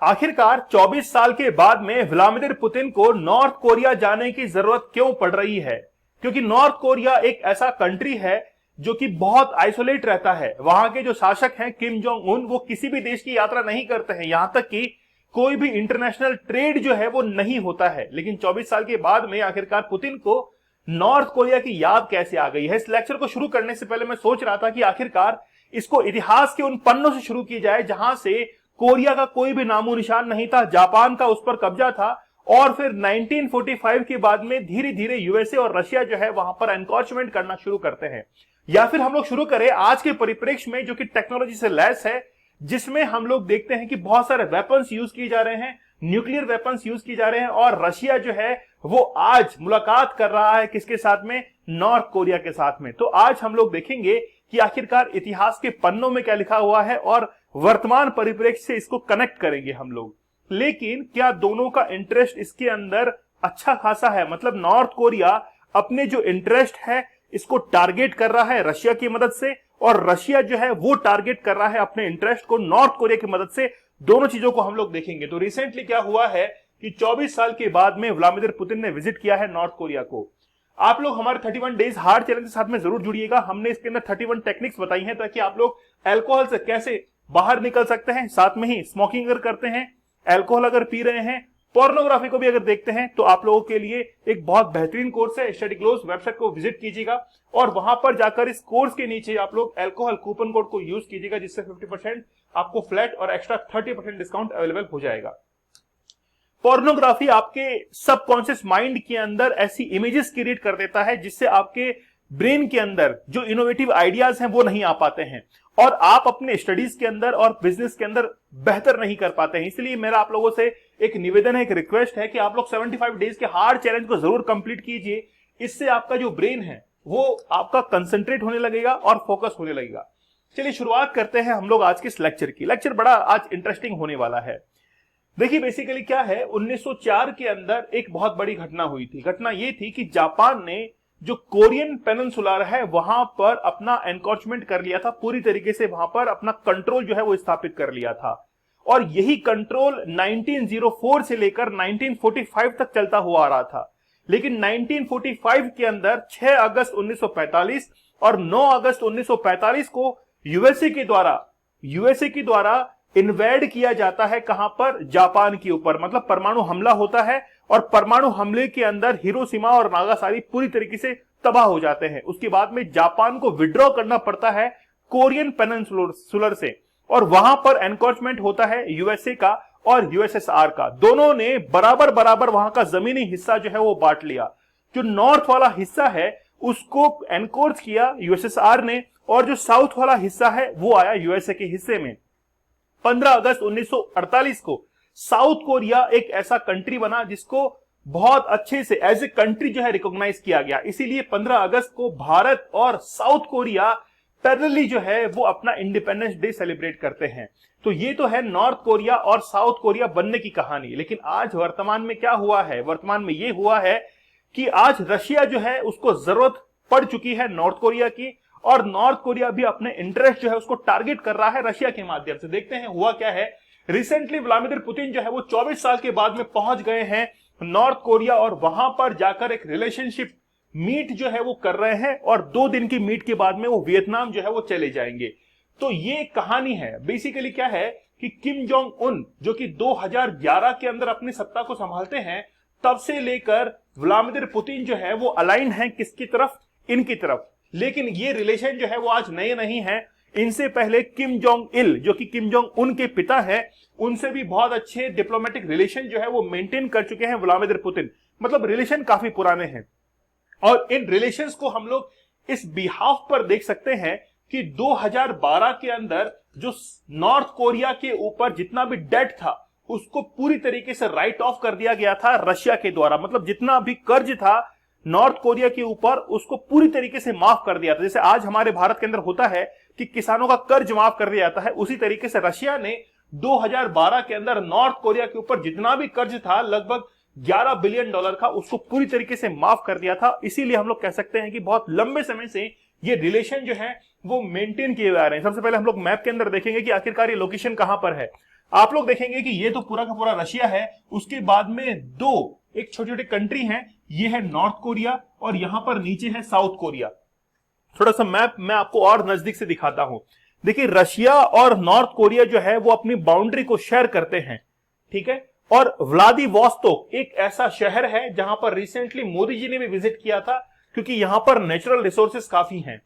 आखिरकार 24 साल के बाद में व्लादिमीर पुतिन को नॉर्थ कोरिया जाने की जरूरत क्यों पड़ रही है? क्योंकि नॉर्थ कोरिया एक ऐसा कंट्री है जो कि बहुत आइसोलेट रहता है। वहां के जो शासक हैं किम जोंग उन, वो किसी भी देश की यात्रा नहीं करते हैं, यहां तक कि कोई भी इंटरनेशनल ट्रेड जो है वो नहीं होता है। लेकिन 24 साल के बाद में आखिरकार पुतिन को नॉर्थ कोरिया की याद कैसे आ गई है? इस लेक्चर को शुरू करने से पहले मैं सोच रहा था कि आखिरकार इसको इतिहास के उन पन्नों से शुरू किया जाए जहां से कोरिया का कोई भी नामो निशान नहीं था, जापान का उस पर कब्जा था, और फिर 1945 के बाद में धीरे धीरे यूएसए और रशिया जो है वहां पर एनक्रोचमेंट करना शुरू करते हैं। या फिर हम लोग शुरू करें आज के परिप्रेक्ष्य में जो कि टेक्नोलॉजी से लैस है, जिसमें हम लोग देखते हैं कि बहुत सारे वेपन्स यूज किए जा रहे हैं, न्यूक्लियर वेपन्स यूज किए जा रहे हैं, और रशिया जो है वो आज मुलाकात कर रहा है किसके साथ में? नॉर्थ कोरिया के साथ में। तो आज हम लोग देखेंगे कि आखिरकार इतिहास के पन्नों में क्या लिखा हुआ है और वर्तमान परिप्रेक्ष्य से इसको कनेक्ट करेंगे हम लोग। लेकिन क्या दोनों का इंटरेस्ट इसके अंदर अच्छा खासा है? मतलब नॉर्थ कोरिया अपने जो इंटरेस्ट है इसको टारगेट कर रहा है रशिया की मदद से, और रशिया जो है वो टारगेट कर रहा है अपने इंटरेस्ट को नॉर्थ कोरिया की मदद से। दोनों चीजों को हम लोग देखेंगे। तो रिसेंटली क्या हुआ है कि 24 साल के बाद में व्लादिमीर पुतिन ने विजिट किया है नॉर्थ कोरिया को। आप लोग हमारे 31 डेज हार्ड चैलेंज के साथ में जरूर जुड़िएगा। हमने इसके अंदर 31 टेक्निक्स बताई हैं ताकि आप लोग अल्कोहल से कैसे बाहर निकल सकते हैं। साथ में ही स्मोकिंग अगर करते हैं, अल्कोहल अगर पी रहे हैं, पोर्नोग्राफी को भी अगर देखते हैं, तो आप लोगों के लिए एक बहुत बेहतरीन कोर्स है। स्टडी ग्लोस वेबसाइट को विजिट कीजिएगा और वहां पर जाकर इस कोर्स के नीचे आप लोग अल्कोहल कूपन कोड को यूज कीजिएगा, जिससे 50% आपको फ्लैट और एक्स्ट्रा 30% डिस्काउंट अवेलेबल हो जाएगा। पोर्नोग्राफी आपके सबकॉन्शियस माइंड के अंदर ऐसी इमेजेस क्रिएट कर देता है जिससे आपके ब्रेन के अंदर जो इनोवेटिव आइडियाज हैं वो नहीं आ पाते हैं, और आप अपने स्टडीज के अंदर और बिजनेस के अंदर बेहतर नहीं कर पाते हैं। इसलिए मेरा आप लोगों से एक निवेदन है, एक रिक्वेस्ट है कि आप लोग 75 डेज के हार्ड चैलेंज को जरूर कंप्लीट कीजिए। इससे आपका जो ब्रेन है वो आपका कंसंट्रेट होने लगेगा और फोकस होने लगेगा। चलिए शुरुआत करते हैं हम लोग आज के इस लेक्चर की। लेक्चर बड़ा आज इंटरेस्टिंग होने वाला है। देखिए बेसिकली क्या है, 1904 के अंदर एक बहुत बड़ी घटना हुई थी। घटना ये थी कि जापान ने जो कोरियन पेनिनसुला है वहां पर अपना एनक्रोचमेंट कर लिया था, पूरी तरीके से वहां पर अपना कंट्रोल जो है वो स्थापित कर लिया था। और यही कंट्रोल 1904 से लेकर 1945 तक चलता हुआ आ रहा था। लेकिन 1945 के अंदर 6 अगस्त 1945 और 9 अगस्त 1945 को यूएसए के द्वारा इन्वेड किया जाता है। कहां पर? जापान के ऊपर। मतलब परमाणु हमला होता है, और परमाणु हमले के अंदर हिरोशिमा और नागासाकी पूरी तरीके से तबाह हो जाते हैं। उसके बाद में जापान को विड्रॉ करना पड़ता है कोरियन पेनिनसुलर से, और वहां पर एनक्रोचमेंट होता है यूएसए का और यूएसएसआर का। दोनों ने बराबर बराबर वहां का जमीनी हिस्सा जो है वो बांट लिया। जो नॉर्थ वाला हिस्सा है उसको एनक्रोच किया यूएसएसआर ने, और जो साउथ वाला हिस्सा है वो आया यूएसए के हिस्से में। 15 अगस्त 1948 को साउथ कोरिया एक ऐसा कंट्री बना जिसको बहुत अच्छे से एज ए कंट्री जो है रिकॉग्नाइज किया गया। इसीलिए 15 अगस्त को भारत और साउथ कोरिया पैरेलली जो है वो अपना इंडिपेंडेंस डे सेलिब्रेट करते हैं। तो ये तो है नॉर्थ कोरिया और साउथ कोरिया बनने की कहानी। लेकिन आज वर्तमान में क्या हुआ है? वर्तमान में ये हुआ है कि आज रशिया जो है उसको जरूरत पड़ चुकी है नॉर्थ कोरिया की, और नॉर्थ कोरिया भी अपने इंटरेस्ट जो है उसको टारगेट कर रहा है रशिया के माध्यम से। देखते हैं हुआ क्या है। रिसेंटली व्लादिमीर पुतिन जो है वो 24 साल के बाद में पहुंच गए हैं नॉर्थ कोरिया, और वहां पर जाकर एक रिलेशनशिप मीट जो है वो कर रहे हैं, और 2 दिन की मीट के बाद में वो वियतनाम जो है वो चले जाएंगे। तो ये कहानी है। बेसिकली क्या है कि किम जोंग उन जो कि 2011 के अंदर अपनी सत्ता को संभालते हैं, तब से लेकर व्लादिमीर पुतिन जो है वो अलाइन है किसकी तरफ? इनकी तरफ। लेकिन ये रिलेशन जो है वो आज नए नहीं है। इनसे पहले किम जोंग इल जो कि किम जोंग उन के पिता है, उनसे भी बहुत अच्छे डिप्लोमेटिक रिलेशन जो है वो मेंटेन कर चुके हैं व्लादिमीर पुतिन। मतलब रिलेशन काफी पुराने हैं, और इन रिलेशंस को हम लोग इस बिहाफ पर देख सकते हैं कि 2012 के अंदर जो नॉर्थ कोरिया के ऊपर जितना भी डेट था उसको पूरी तरीके से राइट ऑफ कर दिया गया था रशिया के द्वारा। मतलब जितना भी कर्ज था नॉर्थ कोरिया के ऊपर उसको पूरी तरीके से माफ कर दिया था। जैसे आज हमारे भारत के अंदर होता है कि किसानों का कर्ज माफ कर दिया जाता है, उसी तरीके से रशिया ने 2012 के अंदर नॉर्थ कोरिया के ऊपर जितना भी कर्ज था लगभग $11 बिलियन का, उसको पूरी तरीके से माफ कर दिया था। इसीलिए हम लोग कह सकते हैं कि बहुत लंबे समय से ये रिलेशन जो है वो मेंटेन किए जा रहे हैं। सबसे पहले हम लोग मैप के अंदर देखेंगे कि आखिरकार ये लोकेशन कहां पर है। आप लोग देखेंगे कि ये तो पूरा का पूरा रशिया है, उसके बाद में दो एक छोटे छोटे कंट्री हैं, ये है नॉर्थ कोरिया और यहां पर नीचे है साउथ कोरिया। थोड़ा सा मैप मैं आपको और नजदीक से दिखाता हूं। देखिए रशिया और नॉर्थ कोरिया जो है वो अपनी बाउंड्री को शेयर करते हैं, ठीक है। और व्लादिवोस्तोक एक ऐसा शहर है जहां पर रिसेंटली मोदी जी ने भी विजिट किया था, क्योंकि यहां पर नेचुरल रिसोर्सेस काफी हैं।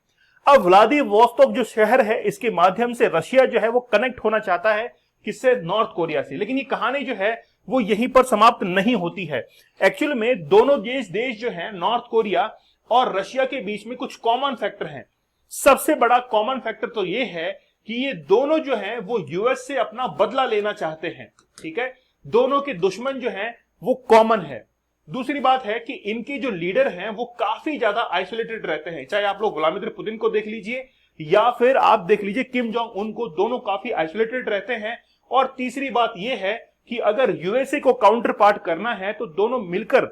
अब व्लादिवोस्तोक जो शहर है इसके माध्यम से रशिया जो है वो कनेक्ट होना चाहता है, किससे? नॉर्थ कोरिया से। लेकिन ये कहानी जो है वो यहीं पर समाप्त नहीं होती है। एक्चुअली में दोनों देश जो है नॉर्थ कोरिया और रशिया के बीच में कुछ कॉमन फैक्टर हैं। सबसे बड़ा कॉमन फैक्टर तो ये है कि ये दोनों जो है वो यूएस से अपना बदला लेना चाहते हैं, ठीक है। दोनों के दुश्मन जो हैं वो कॉमन है। दूसरी बात है कि इनके जो लीडर हैं वो काफी ज्यादा आइसोलेटेड रहते हैं, चाहे आप लोग व्लादिमीर पुतिन को देख लीजिए या फिर आप देख लीजिए किम जोंग उन को, दोनों काफी आइसोलेटेड रहते हैं। और तीसरी बात यह है कि अगर यूएसए को काउंटर पार्ट करना है तो दोनों मिलकर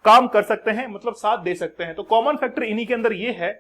काम कर सकते हैं, मतलब साथ दे सकते हैं। तो कॉमन फैक्टर इन्हीं के अंदर यह है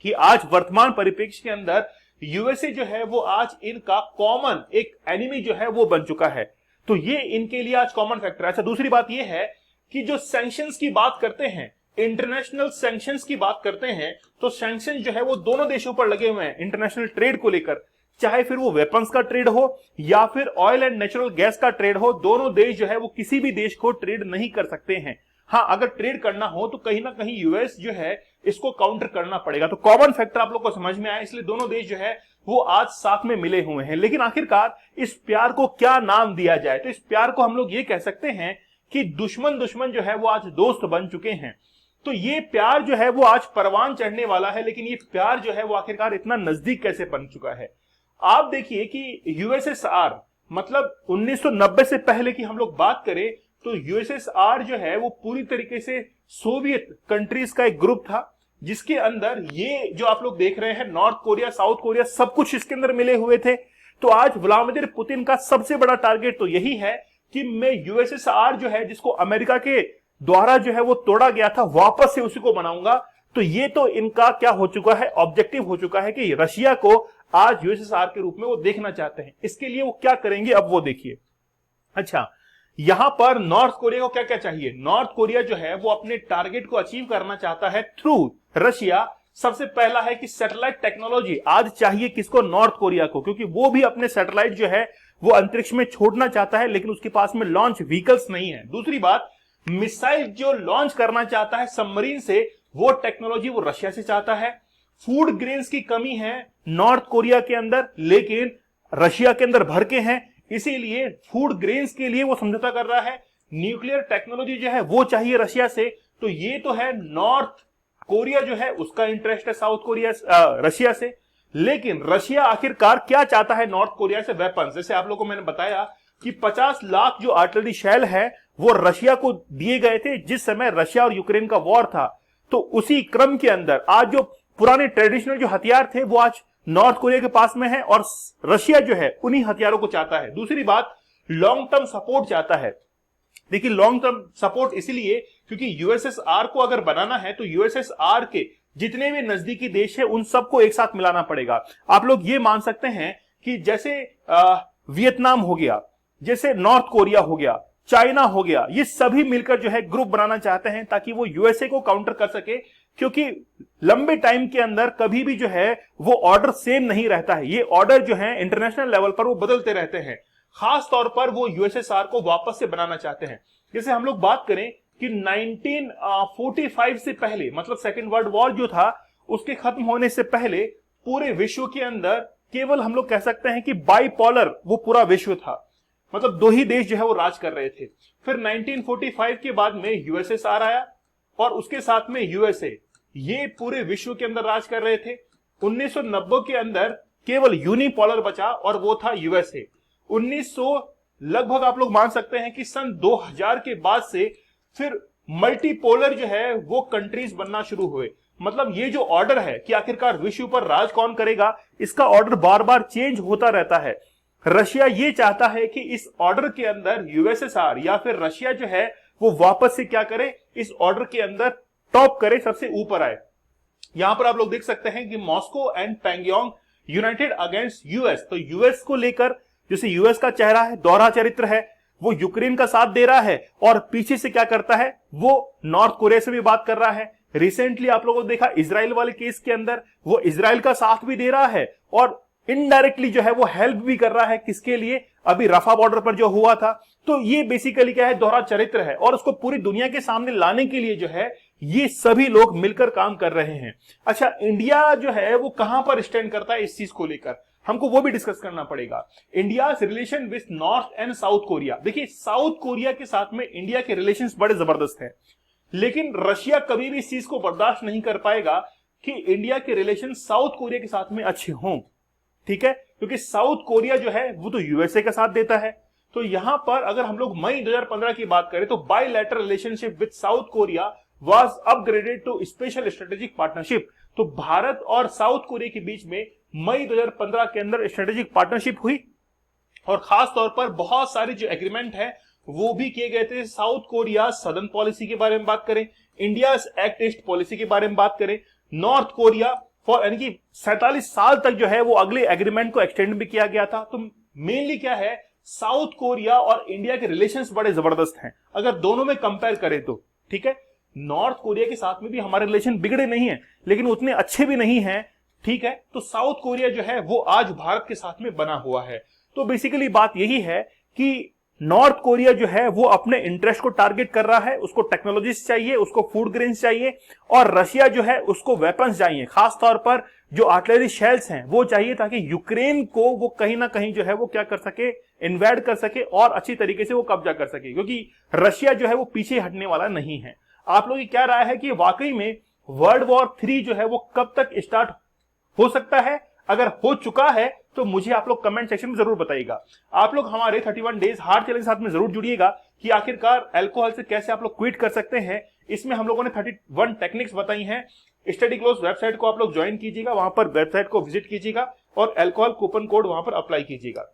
कि आज वर्तमान परिप्रेक्ष्य के अंदर यूएसए जो है वो आज इनका कॉमन एक एनिमी जो है वो बन चुका है। तो ये इनके लिए आज कॉमन फैक्टर है। अच्छा, दूसरी बात ये है कि जो सैंक्शंस की बात करते हैं, इंटरनेशनल सैंक्शंस की बात करते हैं, तो सैंक्शन जो है वो दोनों देशों पर लगे हुए हैं इंटरनेशनल ट्रेड को लेकर, चाहे फिर वो वेपन्स का ट्रेड हो या फिर ऑयल एंड नेचुरल गैस का ट्रेड हो। दोनों देश जो है वो किसी भी देश को ट्रेड नहीं कर सकते हैं। हाँ, अगर ट्रेड करना हो तो कहीं ना कहीं यूएस जो है इसको काउंटर करना पड़ेगा। तो कॉमन फैक्टर आप लोग को समझ में आया, इसलिए दोनों देश जो है वो आज साथ में मिले हुए हैं। लेकिन आखिरकार इस प्यार को क्या नाम दिया जाए? तो इस प्यार को हम लोग ये कह सकते हैं कि दुश्मन जो है वो आज दोस्त बन चुके हैं। तो ये प्यार जो है वो आज परवान चढ़ने वाला है, लेकिन ये प्यार जो है वो आखिरकार इतना नजदीक कैसे बन चुका है? आप देखिए कि यूएसएसआर, मतलब 1990 से पहले की हम लोग बात करें तो यूएसएसआर जो है वो पूरी तरीके से सोवियत कंट्रीज का एक ग्रुप था, जिसके अंदर ये जो आप लोग देख रहे हैं नॉर्थ कोरिया, साउथ कोरिया, सब कुछ इसके अंदर मिले हुए थे। तो आज व्लादिमीर पुतिन का सबसे बड़ा टारगेट तो यही है कि मैं यूएसएसआर जो है जिसको अमेरिका के द्वारा जो है वो तोड़ा गया था, वापस से उसी को बनाऊंगा। तो ये तो इनका क्या हो चुका है, ऑब्जेक्टिव हो चुका है कि रशिया को आज यूएसएसआर के रूप में वो देखना चाहते हैं। इसके लिए वो क्या करेंगे अब वो देखिए। अच्छा, यहां पर नॉर्थ कोरिया को क्या क्या चाहिए? नॉर्थ कोरिया जो है वो अपने टारगेट को अचीव करना चाहता है थ्रू रशिया। सबसे पहला है कि सैटेलाइट टेक्नोलॉजी आज चाहिए किसको? नॉर्थ कोरिया को, क्योंकि वो भी अपने सैटेलाइट जो है वो अंतरिक्ष में छोड़ना चाहता है, लेकिन उसके पास में लॉन्च व्हीकल्स नहीं है। दूसरी बात, मिसाइल जो लॉन्च करना चाहता है सबमरीन से, वो टेक्नोलॉजी वो रशिया से चाहता है। फूड ग्रेन्स की कमी है नॉर्थ कोरिया के अंदर, लेकिन रशिया के अंदर भर के हैं, इसीलिए फूड ग्रेन्स के लिए वो समझौता कर रहा है। न्यूक्लियर टेक्नोलॉजी जो है वो चाहिए रशिया से। तो ये तो है नॉर्थ कोरिया जो है उसका इंटरेस्ट है साउथ कोरिया रशिया से। लेकिन रशिया आखिरकार क्या चाहता है नॉर्थ कोरिया से? वेपन्स। जैसे आप लोगों को मैंने बताया कि 50 लाख जो आर्टिलरी शेल है वो रशिया को दिए गए थे जिस समय रशिया और यूक्रेन का वॉर था। तो उसी क्रम के अंदर आज जो पुराने ट्रेडिशनल जो हथियार थे वो आज नॉर्थ कोरिया के पास में है और रशिया जो है उन्हीं हथियारों को चाहता है। दूसरी बात, लॉन्ग टर्म सपोर्ट चाहता है। देखिए, लॉन्ग टर्म सपोर्ट इसलिए क्योंकि यूएसएसआर को अगर बनाना है तो यूएसएसआर के जितने भी नजदीकी देश है उन सबको एक साथ मिलाना पड़ेगा। आप लोग ये मान सकते हैं कि जैसे वियतनाम हो गया, जैसे नॉर्थ कोरिया हो गया, चाइना हो गया, ये सभी मिलकर जो है ग्रुप बनाना चाहते हैं ताकि वो यूएसए को काउंटर कर सके, क्योंकि लंबे टाइम के अंदर कभी भी जो है वो ऑर्डर सेम नहीं रहता है। ये ऑर्डर जो है इंटरनेशनल लेवल पर वो बदलते रहते हैं। खास तौर पर वो यूएसएसआर को वापस से बनाना चाहते हैं। जैसे हम लोग बात करें कि 1945 से पहले, मतलब सेकेंड वर्ल्ड वॉर जो था उसके खत्म होने से पहले पूरे विश्व के अंदर केवल हम लोग कह सकते हैं कि बाइपोलर वो पूरा विश्व था, मतलब दो ही देश जो है वो राज कर रहे थे। फिर 1945 के बाद में यूएसएसआर आया और उसके साथ में यूएसए, ये पूरे विश्व के अंदर राज कर रहे थे। 1990 के अंदर केवल यूनिपोलर बचा और वो था यूएसए। 1900 लगभग आप लोग मान सकते हैं कि सन 2000 के बाद से फिर मल्टीपोलर जो है वो कंट्रीज बनना शुरू हुए। मतलब ये जो ऑर्डर है कि आखिरकार विश्व पर राज कौन करेगा, इसका ऑर्डर बार बार चेंज होता रहता है। रशिया ये चाहता है कि इस ऑर्डर के अंदर यूएसएसआर या फिर रशिया जो है वो वापस से क्या करे, इस ऑर्डर के अंदर टॉप करे, सबसे ऊपर आए। यहां पर आप लोग देख सकते हैं कि Moscow and Pyongyang united against US. तो यूएस को लेकर जैसे यूएस का चेहरा है, दोहरा चरित्र है, वो यूक्रेन का साथ दे रहा है और पीछे से क्या करता है, वो नॉर्थ कोरिया से भी बात कर रहा है। रिसेंटली आप लोगों ने देखा इजराइल वाले केस के अंदर वो इजराइल का साथ भी दे रहा है और इनडायरेक्टली जो है वो हेल्प भी कर रहा है। किसके लिए? अभी रफा बॉर्डर पर जो हुआ था। तो ये बेसिकली क्या है, दोहरा चरित्र है और उसको पूरी दुनिया के सामने लाने के लिए जो है ये सभी लोग मिलकर काम कर रहे हैं। अच्छा, इंडिया जो है वो कहां पर स्टैंड करता है इस चीज को लेकर, हमको वो भी डिस्कस करना पड़ेगा। India relation with north and south Korea. देखिए, साउथ कोरिया के साथ में इंडिया के रिलेशंस बड़े जबरदस्त हैं, लेकिन रशिया कभी भी इस चीज को बर्दाश्त नहीं कर पाएगा कि इंडिया के रिलेशन साउथ कोरिया के साथ में अच्छे हों। ठीक है, क्योंकि साउथ कोरिया जो है वो तो यूएसए का साथ देता है। तो यहां पर अगर हम लोग मई 2015 की बात करें तो bilateral relationship with South Korea was upgraded to special strategic partnership. तो भारत और साउथ कोरिया के बीच में मई 2015 के अंदर स्ट्रेटेजिक पार्टनरशिप हुई और खास तौर पर बहुत सारे जो एग्रीमेंट है वो भी किए गए थे। साउथ कोरिया सदर्न पॉलिसी के बारे में बात करें, इंडिया एक्ट ईस्ट पॉलिसी के बारे में बात करें, नॉर्थ कोरिया फॉर यानी कि 47 साल तक जो है वो अगले एग्रीमेंट को एक्सटेंड भी किया गया था। तो मेनली क्या है, साउथ कोरिया और इंडिया के रिलेशंस बड़े जबरदस्त हैं अगर दोनों में कंपेयर करें तो। ठीक है, नॉर्थ कोरिया के साथ में भी हमारे रिलेशन बिगड़े नहीं है लेकिन उतने अच्छे भी नहीं हैं। ठीक है, तो साउथ कोरिया जो है वो आज भारत के साथ में बना हुआ है। तो बेसिकली बात यही है कि नॉर्थ कोरिया जो है वो अपने इंटरेस्ट को टारगेट कर रहा है, उसको टेक्नोलॉजीज चाहिए, उसको फूड ग्रेन्स चाहिए और रशिया जो है उसको वेपन्स चाहिए, खास तौर पर जो आर्टिलरी शेल्स हैं वो चाहिए ताकि यूक्रेन को वो कहीं ना कहीं जो है वो क्या कर सके, इन्वेड कर सके और अच्छी तरीके से वो कब्जा कर सके, क्योंकि रशिया जो है वो पीछे हटने वाला नहीं है। आप लोगों की क्या राय है कि वाकई में वर्ल्ड वॉर 3 जो है वो कब तक स्टार्ट हो सकता है? अगर हो चुका है तो मुझे आप लोग कमेंट सेक्शन में जरूर बताइएगा। आप लोग हमारे 31 डेज हार्ड चैलेंज साथ में जरूर जुड़िएगा कि आखिरकार अल्कोहल से कैसे आप लोग क्विट कर सकते हैं। इसमें हम लोगों ने 31 टेक्निक्स बताई हैं। स्टडी क्लोज वेबसाइट को आप लोग ज्वाइन कीजिएगा, वहां पर वेबसाइट को विजिट कीजिएगा और अल्कोहल कूपन कोड वहां पर अप्लाई कीजिएगा।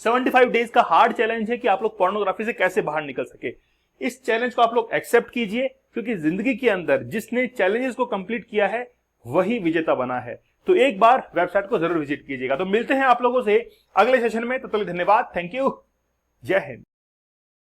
75 डेज का हार्ड चैलेंज है कि आप लोग पोर्नोग्राफी से कैसे बाहर निकल सके। इस चैलेंज को आप लोग एक्सेप्ट कीजिए, क्योंकि जिंदगी के अंदर जिसने चैलेंजेस को कंप्लीट किया है वही विजेता बना है। तो एक बार वेबसाइट को जरूर विजिट कीजिएगा। तो मिलते हैं आप लोगों से अगले सेशन में, तब तक धन्यवाद, थैंक यू, जय हिंद।